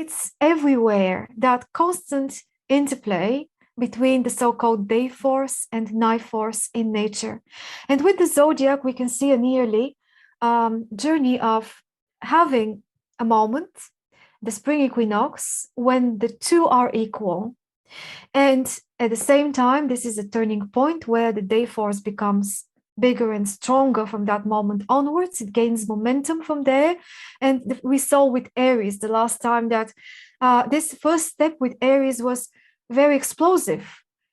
it's everywhere, that constant interplay between the so-called day force and night force in nature. And with the zodiac, we can see a yearly journey of having a moment, the spring equinox, when the two are equal. And at the same time, this is a turning point where the day force becomes bigger and stronger from that moment onwards. It gains momentum from there. And we saw with Aries the last time that this first step with Aries was very explosive,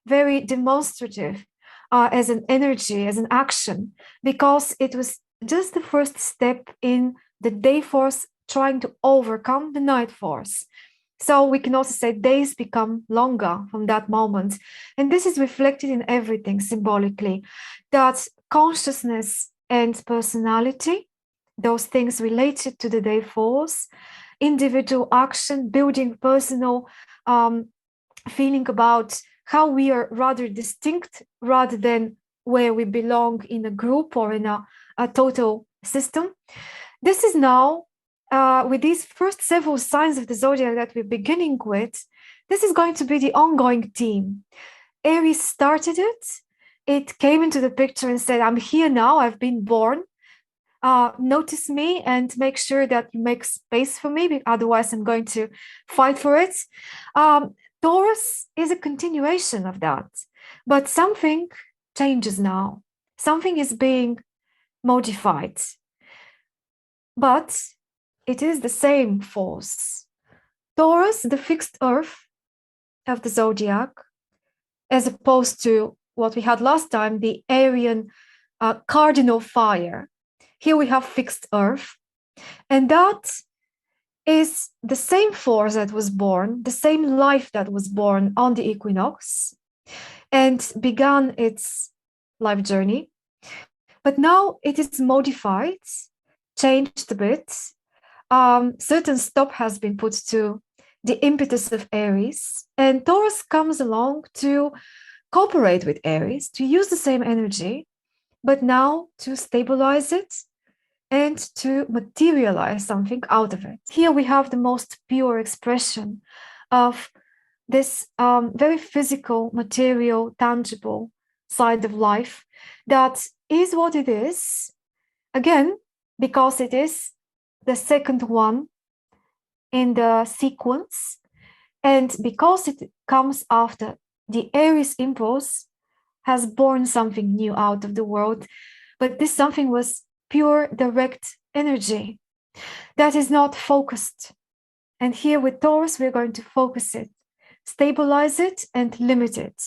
very demonstrative as an energy, as an action, because it was just the first step in the day force trying to overcome the night force. So we can also say days become longer from that moment. And this is reflected in everything symbolically, that consciousness and personality, those things related to the day force, individual action, building personal feeling about how we are rather distinct rather than where we belong in a group or in a total system. This is now, with these first several signs of the zodiac that we're beginning with, this is going to be the ongoing theme. Aries started it. It came into the picture and said, I'm here now, I've been born. Notice me and make sure that you make space for me, otherwise I'm going to fight for it. Taurus is a continuation of that, but something changes now. Something is being modified, but it is the same force. Taurus, the fixed earth of the zodiac, as opposed to what we had last time, the Aryan cardinal fire. Here we have fixed earth, and that is the same force that was born, the same life that was born on the equinox and began its life journey. But now it is modified, changed a bit. Certain stop has been put to the impetus of Aries, and Taurus comes along to cooperate with Aries, to use the same energy, but now to stabilize it and to materialize something out of it. Here we have the most pure expression of this very physical, material, tangible side of life that is what it is, again, because it is the second one in the sequence, and because it comes after the Aries impulse has born something new out of the world, but this something was pure, direct energy that is not focused. And here with Taurus, we're going to focus it, stabilize it, and limit it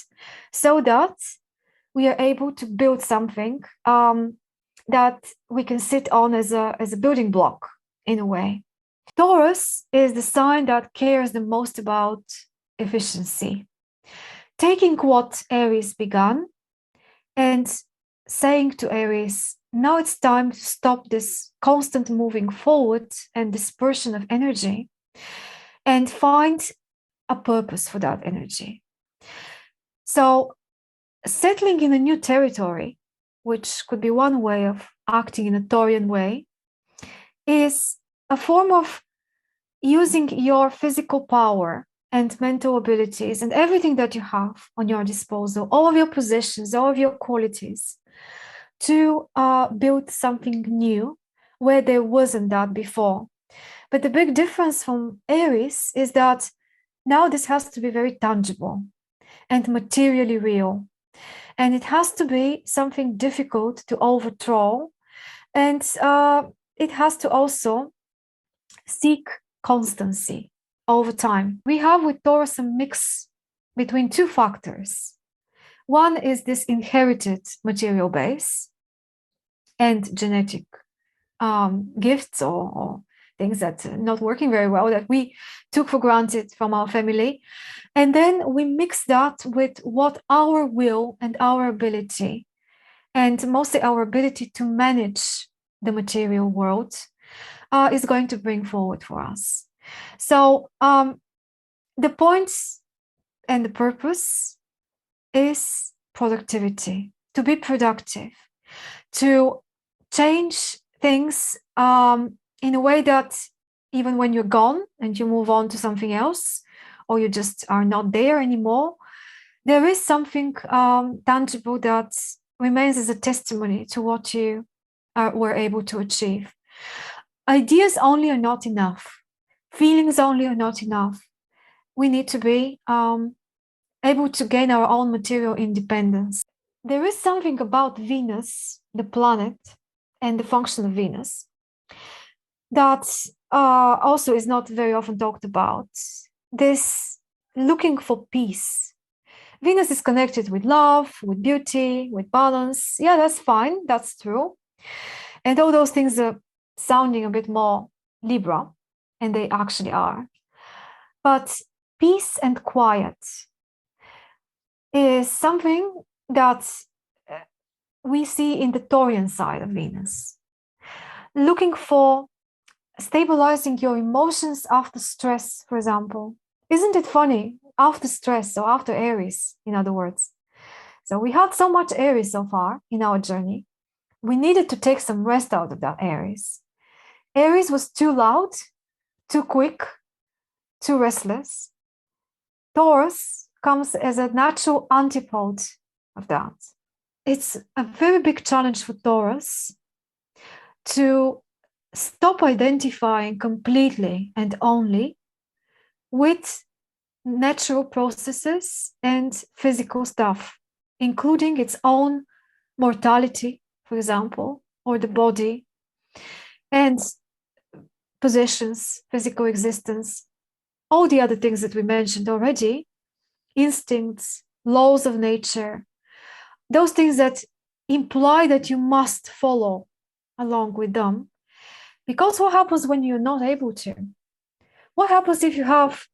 so that we are able to build something that we can sit on as a building block in a way. Taurus is the sign that cares the most about efficiency. Taking what Aries began and saying to Aries, now it's time to stop this constant moving forward and dispersion of energy and find a purpose for that energy. So settling in a new territory, which could be one way of acting in a Taurian way, is a form of using your physical power and mental abilities and everything that you have on your disposal, all of your possessions, all of your qualities, to build something new where there wasn't that before. But the big difference from Aries is that now this has to be very tangible and materially real. And it has to be something difficult to overthrow. And it has to also seek constancy over time. We have with Taurus a mix between two factors. One is this inherited material base and genetic gifts or things that are not working very well that we took for granted from our family. And then we mix that with what our will and our ability, and mostly our ability to manage the material world, is going to bring forward for us. So the point and the purpose is productivity, to be productive, to change things in a way that even when you're gone and you move on to something else, or you just are not there anymore, there is something tangible that remains as a testimony to what you were able to achieve. Ideas only are not enough. Feelings only are not enough. We need to be able to gain our own material independence. There is something about Venus, the planet, and the function of Venus that also is not very often talked about. This looking for peace. Venus is connected with love, with beauty, with balance. Yeah, that's fine. That's true. And all those things are sounding a bit more Libra, and they actually are. But peace and quiet is something that we see in the Taurian side of Venus. Looking for stabilizing your emotions after stress, for example. Isn't it funny? After stress, or after Aries, in other words. So we had so much Aries so far in our journey. We needed to take some rest out of that Aries. Aries was too loud, too quick, too restless. Taurus comes as a natural antipode of that. It's a very big challenge for Taurus to stop identifying completely and only with natural processes and physical stuff, including its own mortality, for example, or the body, and possessions, physical existence, all the other things that we mentioned already, instincts, laws of nature, those things that imply that you must follow along with them. Because what happens when you're not able to? What happens if you have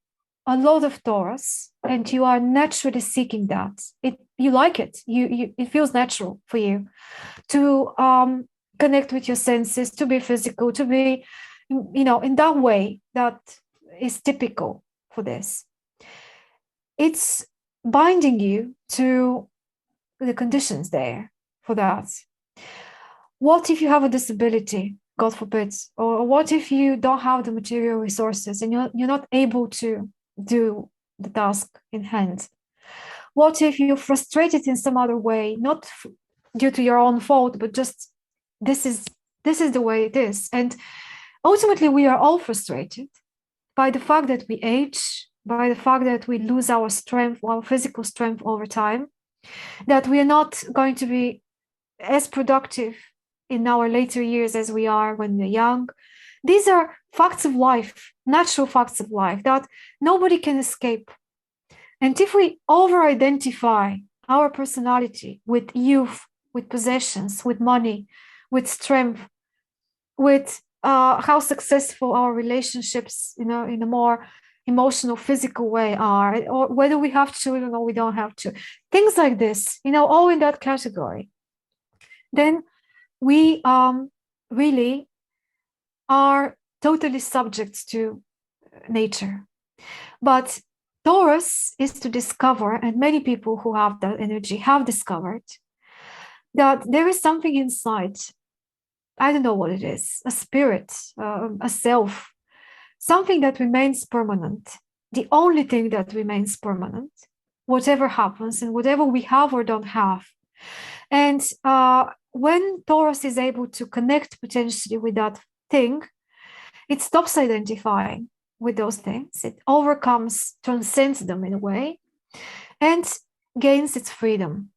a lot of Taurus and you are naturally seeking that? You like it. It feels natural for you to connect with your senses, to be physical, to be, in that way that is typical for this. It's binding you to the conditions there for that. What if you have a disability, God forbid, or what if you don't have the material resources and you're not able to do the task in hand? What if you're frustrated in some other way, not due to your own fault, but just this is the way it is? And ultimately, we are all frustrated by the fact that we age, by the fact that we lose our strength, our physical strength over time, that we are not going to be as productive in our later years as we are when we're young. These are facts of life, natural facts of life that nobody can escape. And if we over-identify our personality with youth, with possessions, with money, with strength, with how successful our relationships, in a more emotional, physical way are, or whether we have children or we don't have children, things like this, all in that category, then we really are totally subject to nature. But Taurus is to discover, and many people who have that energy have discovered, that there is something inside. I don't know what it is, a spirit, a self, something that remains permanent, the only thing that remains permanent, whatever happens and whatever we have or don't have. And when Taurus is able to connect potentially with that thing, it stops identifying with those things. It overcomes, transcends them in a way, and gains its freedom.